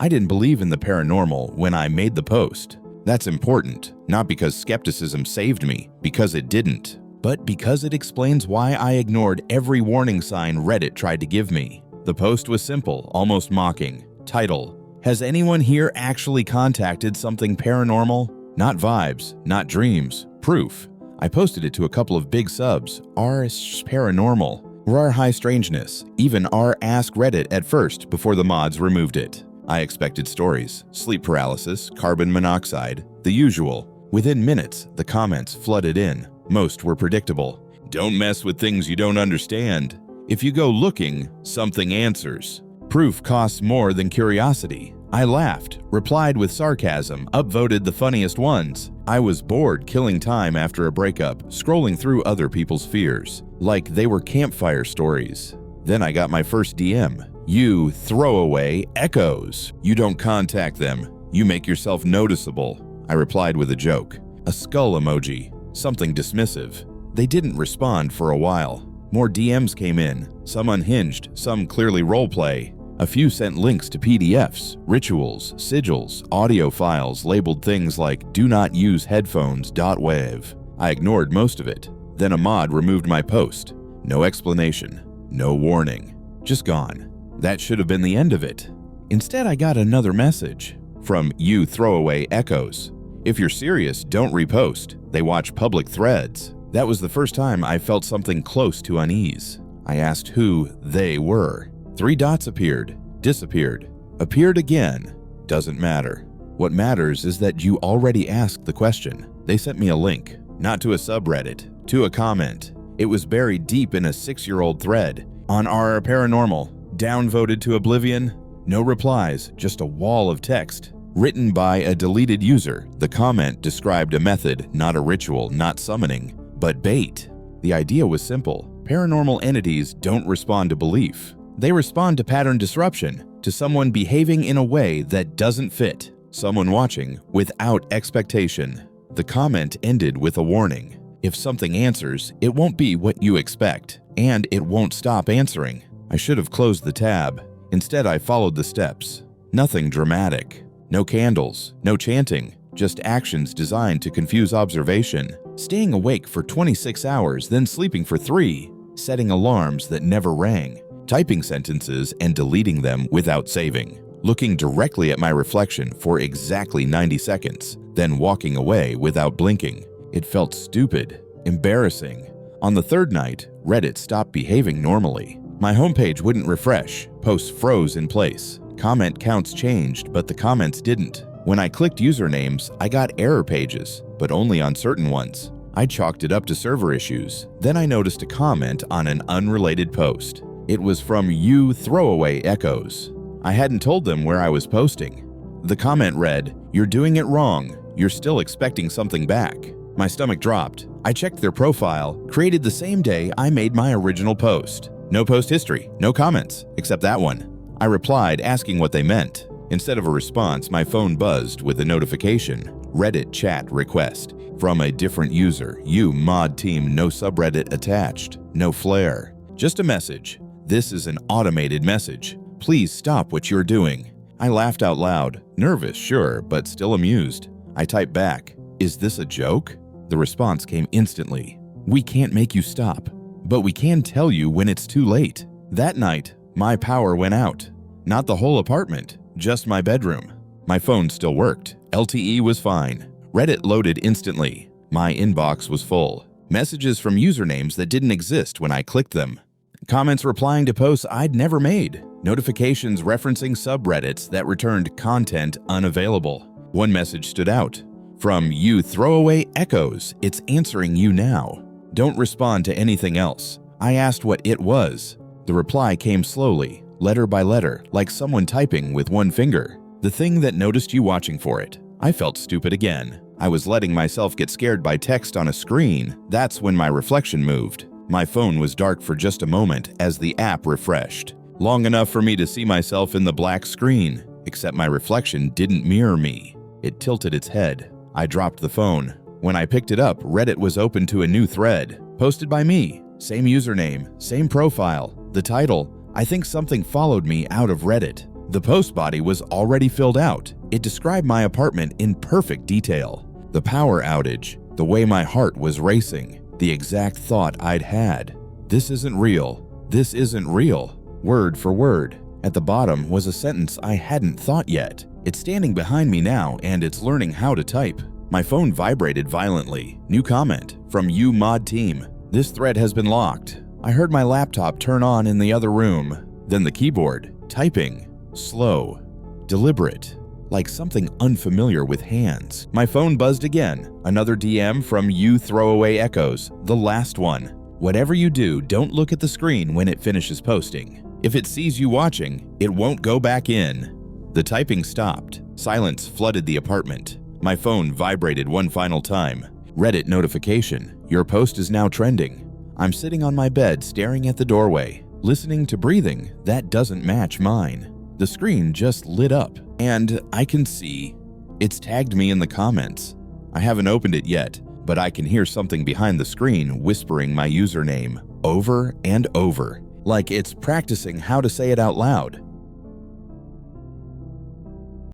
I didn't believe in the paranormal when I made the post. That's important, not because skepticism saved me, because it didn't, but because it explains why I ignored every warning sign Reddit tried to give me. The post was simple, almost mocking. Title: Has anyone here actually contacted something paranormal? Not vibes, not dreams, proof. I posted it to a couple of big subs, r/paranormal, r high strangeness, even r/ask Reddit at first before the mods removed it. I expected stories, sleep paralysis, carbon monoxide, the usual. Within minutes, the comments flooded in. Most were predictable. Don't mess with things you don't understand. If you go looking, something answers. Proof costs more than curiosity. I laughed, replied with sarcasm, upvoted the funniest ones. I was bored killing time after a breakup, scrolling through other people's fears, like they were campfire stories. Then I got my first DM. You throwaway echoes. You don't contact them. You make yourself noticeable. I replied with a joke. A skull emoji. Something dismissive. They didn't respond for a while. More DMs came in, some unhinged, some clearly roleplay. A few sent links to PDFs, rituals, sigils, audio files labeled things like "do not use headphones.wav." I ignored most of it. Then a mod removed my post. No explanation, no warning. Just gone. That should have been the end of it. Instead, I got another message from You Throwaway Echoes. If you're serious, don't repost. They watch public threads. That was the first time I felt something close to unease. I asked who they were. 3 dots appeared, disappeared, appeared again. Doesn't matter. What matters is that you already asked the question. They sent me a link, not to a subreddit, to a comment. It was buried deep in a 6-year-old thread. On our paranormal, downvoted to oblivion. No replies, just a wall of text. Written by a deleted user, the comment described a method, not a ritual, not summoning, but bait. The idea was simple. Paranormal entities don't respond to belief. They respond to pattern disruption, to someone behaving in a way that doesn't fit, someone watching without expectation. The comment ended with a warning. If something answers, it won't be what you expect, and it won't stop answering. I should have closed the tab. Instead, I followed the steps. Nothing dramatic. No candles, no chanting, just actions designed to confuse observation. Staying awake for 26 hours, then sleeping for 3. Setting alarms that never rang. Typing sentences and deleting them without saving. Looking directly at my reflection for exactly 90 seconds, then walking away without blinking. It felt stupid, embarrassing. On the 3rd night, Reddit stopped behaving normally. My homepage wouldn't refresh, posts froze in place. Comment counts changed, but the comments didn't. When I clicked usernames, I got error pages, but only on certain ones. I chalked it up to server issues. Then I noticed a comment on an unrelated post. It was from You Throwaway Echoes. I hadn't told them where I was posting. The comment read, "You're doing it wrong. You're still expecting something back." My stomach dropped. I checked their profile, created the same day I made my original post. No post history, no comments, except that one. I replied asking what they meant. Instead of a response, my phone buzzed with a notification. Reddit chat request. From a different user. You mod team, no subreddit attached. No flare. Just a message. This is an automated message. Please stop what you're doing. I laughed out loud. Nervous, sure, but still amused. I typed back, "Is this a joke?" The response came instantly. "We can't make you stop, but we can tell you when it's too late." That night, my power went out. Not the whole apartment, just my bedroom. My phone still worked. LTE was fine. Reddit loaded instantly. My inbox was full. Messages from usernames that didn't exist when I clicked them. Comments replying to posts I'd never made. Notifications referencing subreddits that returned content unavailable. One message stood out. From You Throwaway Echoes, it's answering you now. Don't respond to anything else. I asked what it was. The reply came slowly, letter by letter, like someone typing with one finger. The thing that noticed you watching for it. I felt stupid again. I was letting myself get scared by text on a screen. That's when my reflection moved. My phone was dark for just a moment as the app refreshed. Long enough for me to see myself in the black screen, except my reflection didn't mirror me. It tilted its head. I dropped the phone. When I picked it up, Reddit was open to a new thread, posted by me. Same username, same profile. The title, "I think something followed me out of Reddit." The post body was already filled out. It described my apartment in perfect detail. The power outage, the way my heart was racing, the exact thought I'd had. This isn't real. This isn't real. Word for word. At the bottom was a sentence I hadn't thought yet. It's standing behind me now and it's learning how to type. My phone vibrated violently. New comment from you mod team. This thread has been locked. I heard my laptop turn on in the other room. Then the keyboard. Typing. Slow. Deliberate. Like something unfamiliar with hands. My phone buzzed again. Another DM from you throwaway echoes. The last one. Whatever you do, don't look at the screen when it finishes posting. If it sees you watching, it won't go back in. The typing stopped. Silence flooded the apartment. My phone vibrated one final time. Reddit notification. Your post is now trending. I'm sitting on my bed staring at the doorway, listening to breathing that doesn't match mine. The screen just lit up, and I can see it's tagged me in the comments. I haven't opened it yet, but I can hear something behind the screen whispering my username over and over, like it's practicing how to say it out loud.